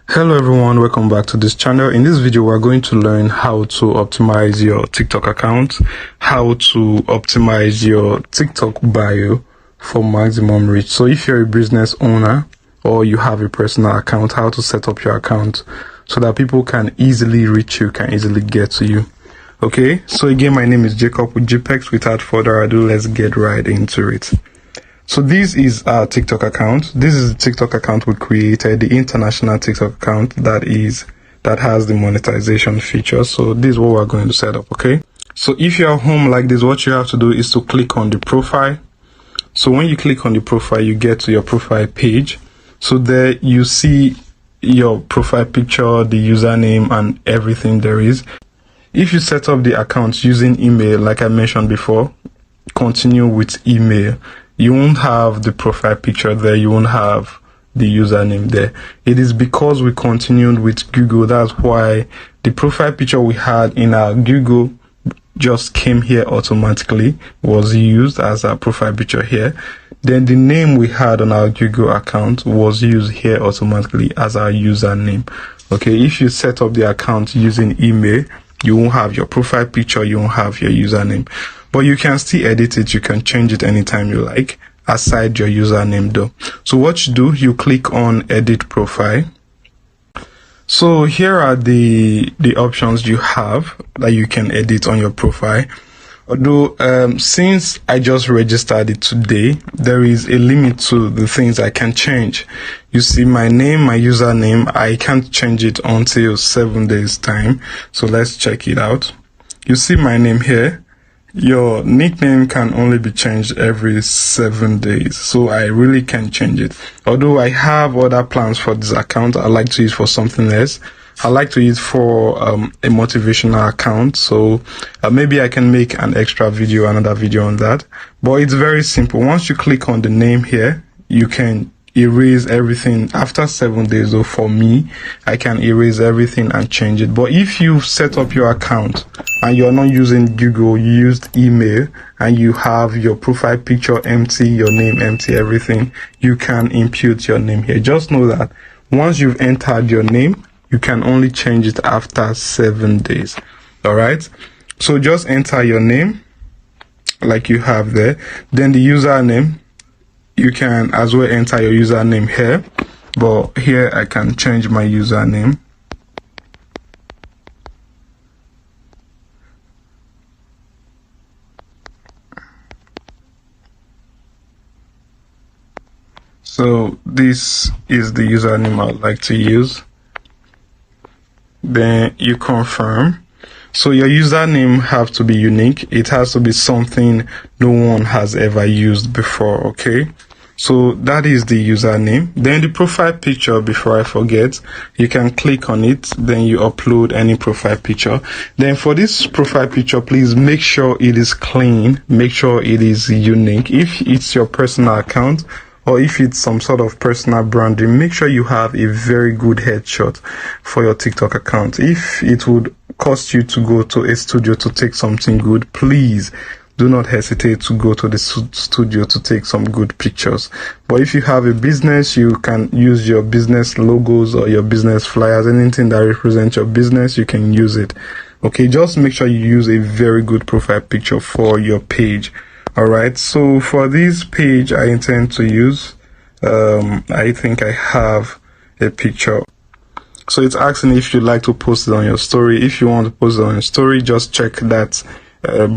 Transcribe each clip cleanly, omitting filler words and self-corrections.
Hello everyone, welcome back to this channel. In this video we're going to learn how to optimize your TikTok account, how to optimize your TikTok bio for maximum reach. So if you're a business owner or you have a personal account, how to set up your account so that people can easily reach you, can easily get to you. Okay, so again, my name is Jacob with Gpex. Without further ado, let's get right into it. So this is our TikTok account. This is the TikTok account we created, the international TikTok account that has the monetization feature. So this is what we're going to set up, okay? So if you're home like this, what you have to do is to click on the profile. So when you click on the profile, you get to your profile page. So there you see your profile picture, the username and everything there is. If you set up the account using email, like I mentioned before, continue with email. You won't have the profile picture there, you won't have the username there. It is because we continued with Google. That's why the profile picture we had in our Google just came here automatically, was used as our profile picture here. Then the name we had on our Google account was used here automatically as our username. Okay, if you set up the account using email, you won't have your profile picture, you won't have your username. But you can still edit it, you can change it anytime you like, aside your username though. So what you do, you click on edit profile. So here are the options you have that you can edit on your profile. Although since I just registered it today, there is a limit to the things I can change. You see my name, my username, I can't change it until 7 days time. So let's check it out. You see my name here. Your nickname can only be changed every 7 days, so I really can't change it. Although I have other plans for this account, I like to use for something else. I like to use for a motivational account, so maybe I can make an extra video, another video on that. But it's very simple. Once you click on the name here, you can erase everything after 7 days. So for me, I can erase everything and change it. But if you set up your account and you're not using Google, you used email, and you have your profile picture empty, your name empty, everything, you can impute your name here. Just know that once you've entered your name, you can only change it after 7 days. All right, so just enter your name like you have there. Then the username, you can as well enter your username here, but here I can change my username. So this is the username I'd like to use. Then you confirm. So your username have to be unique. It has to be something no one has ever used before, okay? So that is the username. Then the profile picture, before I forget, you can click on it, then you upload any profile picture. Then for this profile picture, please make sure it is clean, make sure it is unique. If it's your personal account, or if it's some sort of personal branding, make sure you have a very good headshot for your TikTok account. If it would cost you to go to a studio to take something good, please do not hesitate to go to the studio to take some good pictures. But if you have a business, you can use your business logos or your business flyers, anything that represents your business, you can use it. Okay, just make sure you use a very good profile picture for your page. All right, so for this page, I intend to use, I think I have a picture. So it's asking if you'd like to post it on your story. If you want to post it on your story, just check that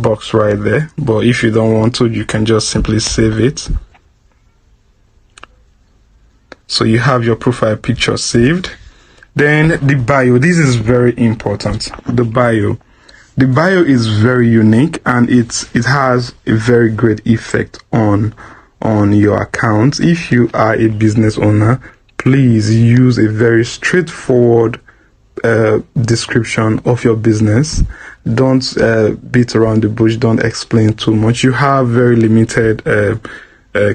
box right there. But if you don't want to, you can just simply save it. So you have your profile picture saved. Then the bio, this is very important. The bio is very unique, and it has a very great effect on your account. If you are a business owner, please use a very straightforward description of your business. Don't beat around the bush, don't explain too much. You have very limited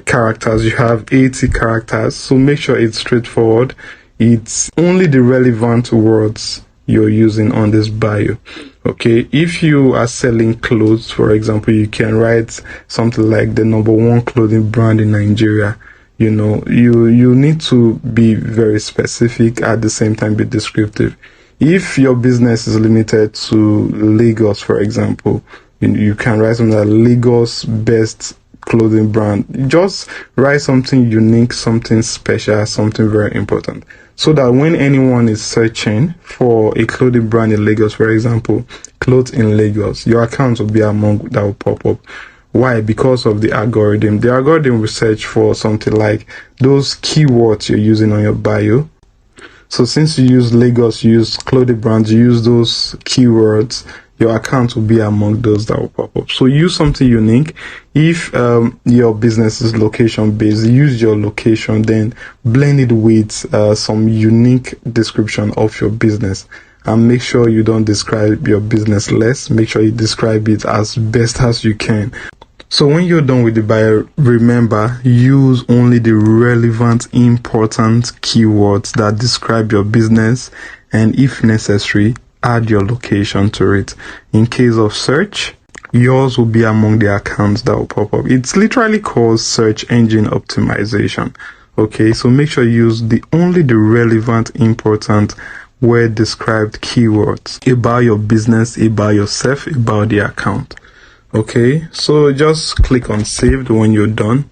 characters. You have 80 characters, so make sure it's straightforward. It's only the relevant words you're using on this bio. Okay, if you are selling clothes, for example, you can write something like the #1 clothing brand in Nigeria. You need to be very specific, at the same time be descriptive. If your business is limited to Lagos, for example, you can write something like Lagos best clothing brand. Just write something unique, something special, something very important, so that when anyone is searching for a clothing brand in Lagos, for example, clothes in Lagos, your account will be among that will pop up. Why? Because of the algorithm. The algorithm will search for something like those keywords you're using on your bio. So since you use Lagos, you use clothing brands, you use those keywords, your account will be among those that will pop up. So use something unique. If your business is location based, use your location, then blend it with some unique description of your business. And make sure you don't describe your business less. Make sure you describe it as best as you can. So when you're done with the bio, remember, use only the relevant, important keywords that describe your business, and if necessary, add your location to it. In case of search, yours will be among the accounts that will pop up. It's literally called search engine optimization. Okay, so make sure you use only the relevant, important, word described keywords about your business, about yourself, about the account. Okay, so just click on saved when you're done.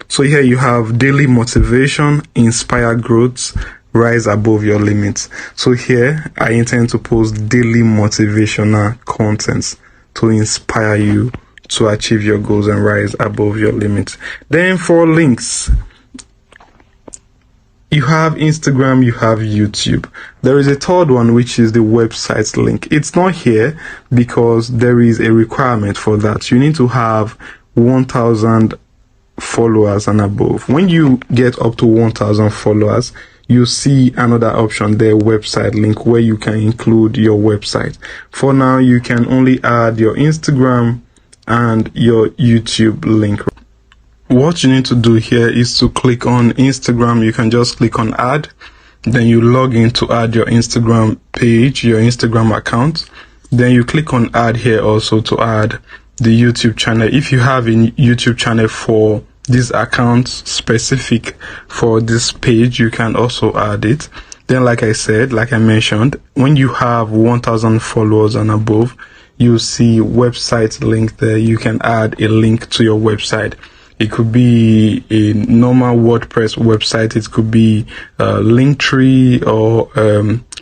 So here you have daily motivation, inspire growth, rise above your limits. So here I intend to post daily motivational contents to inspire you to achieve your goals and rise above your limits. Then for links, you have Instagram, you have YouTube. There is a third one, which is the website link. It's not here because there is a requirement for that. You need to have 1,000 followers and above. When you get up to 1,000 followers, you see another option there, website link, where you can include your website. For now, you can only add your Instagram and your YouTube link. What you need to do here is to click on Instagram. You can just click on add, then you log in to add your Instagram page, your Instagram account. Then you click on add here also to add the YouTube channel. If you have a YouTube channel for this account specific for this page, you can also add it. Then like I mentioned, when you have 1,000 followers and above, you see website link there. You can add a link to your website. It could be a normal WordPress website. It could be Linktree or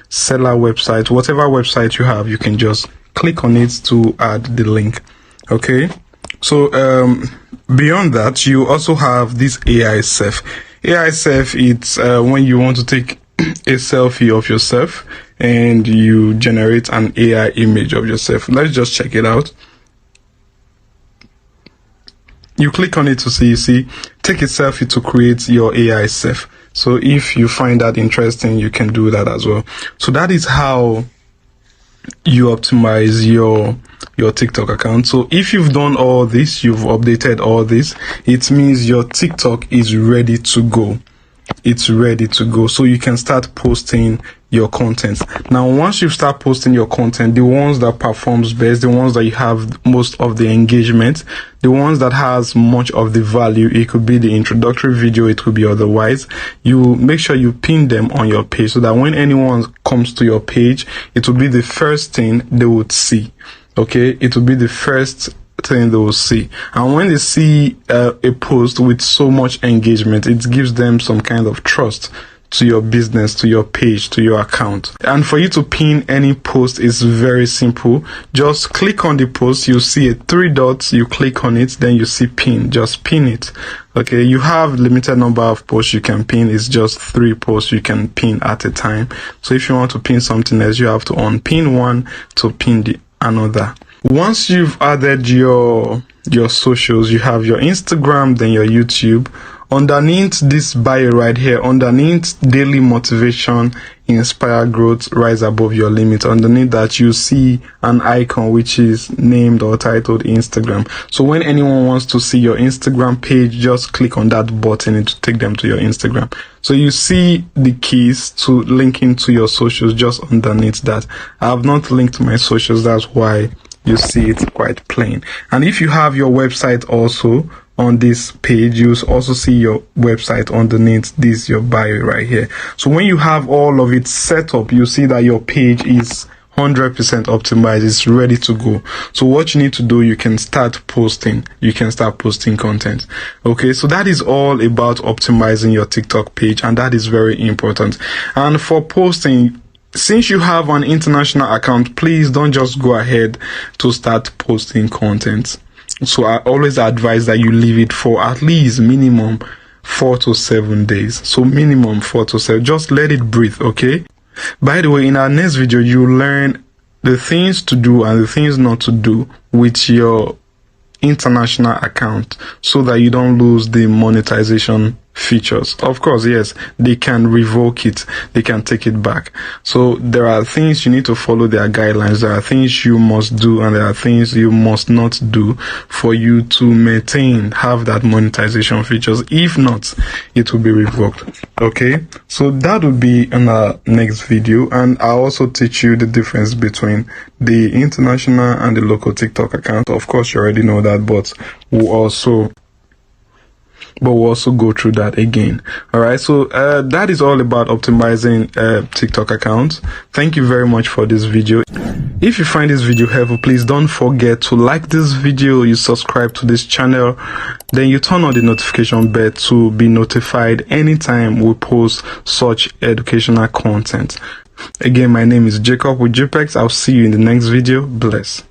seller website. Whatever website you have, you can just click on it to add the link. Okay. So beyond that, you also have this AI self. AI self, it's when you want to take a selfie of yourself and you generate an AI image of yourself. Let's just check it out. You click on it to see, take a selfie to create your AI self. So if you find that interesting, you can do that as well. So that is how you optimize your TikTok account. So if you've done all this, you've updated all this, it means your TikTok is ready to go. It's ready to go. So you can start posting your content. Now, once you start posting your content, the ones that performs best, the ones that you have most of the engagement, the ones that has much of the value, it could be the introductory video, it could be otherwise, you make sure you pin them on your page so that when anyone comes to your page, it will be the first thing they would see. Okay, it will be the first thing they will see. And when they see a post with so much engagement, it gives them some kind of trust to your business, to your page, to your account. And for you to pin any post is very simple. Just click on the post, you see 3 dots, you click on it, then you see pin. Just pin it. Okay, you have limited number of posts you can pin. It's just 3 posts you can pin at a time. So if you want to pin something else, you have to unpin one to pin the another. Once you've added your socials, you have your Instagram, then your YouTube. Underneath this bio right here, underneath daily motivation, inspire growth, rise above your limits, underneath that you see an icon which is named or titled Instagram. So when anyone wants to see your Instagram page, just click on that button and to take them to your Instagram. So you see the keys to linking to your socials just underneath that. I have not linked my socials, that's why you see it quite plain. And if you have your website also, on this page, you also see your website underneath this, your bio right here. So when you have all of it set up, you see that your page is 100% optimized. It's ready to go. So what you need to do, you can start posting content. Okay, so that is all about optimizing your TikTok page, and that is very important. And for posting, since you have an international account, please don't just go ahead to start posting content. So I always advise that you leave it for at least minimum 4 to 7 days. So minimum 4 to 7, just let it breathe. Okay. By the way, in our next video, you learn the things to do and the things not to do with your international account so that you don't lose the monetization features. Of course, yes, they can revoke it, they can take it back. So there are things you need to follow their guidelines, there are things you must do, and there are things you must not do for you to have that monetization features. If not, it will be revoked. Okay, so that would be in our next video, and I'll also teach you the difference between the international and the local TikTok account. Of course, you already know that, but we'll also go through that again. All right, so that is all about optimizing TikTok accounts. Thank you very much for this video. If you find this video helpful, please don't forget to like this video, you subscribe to this channel, then you turn on the notification bell to be notified anytime we post such educational content. Again, my name is Jacob with Gpex. I'll see you in the next video. Bless.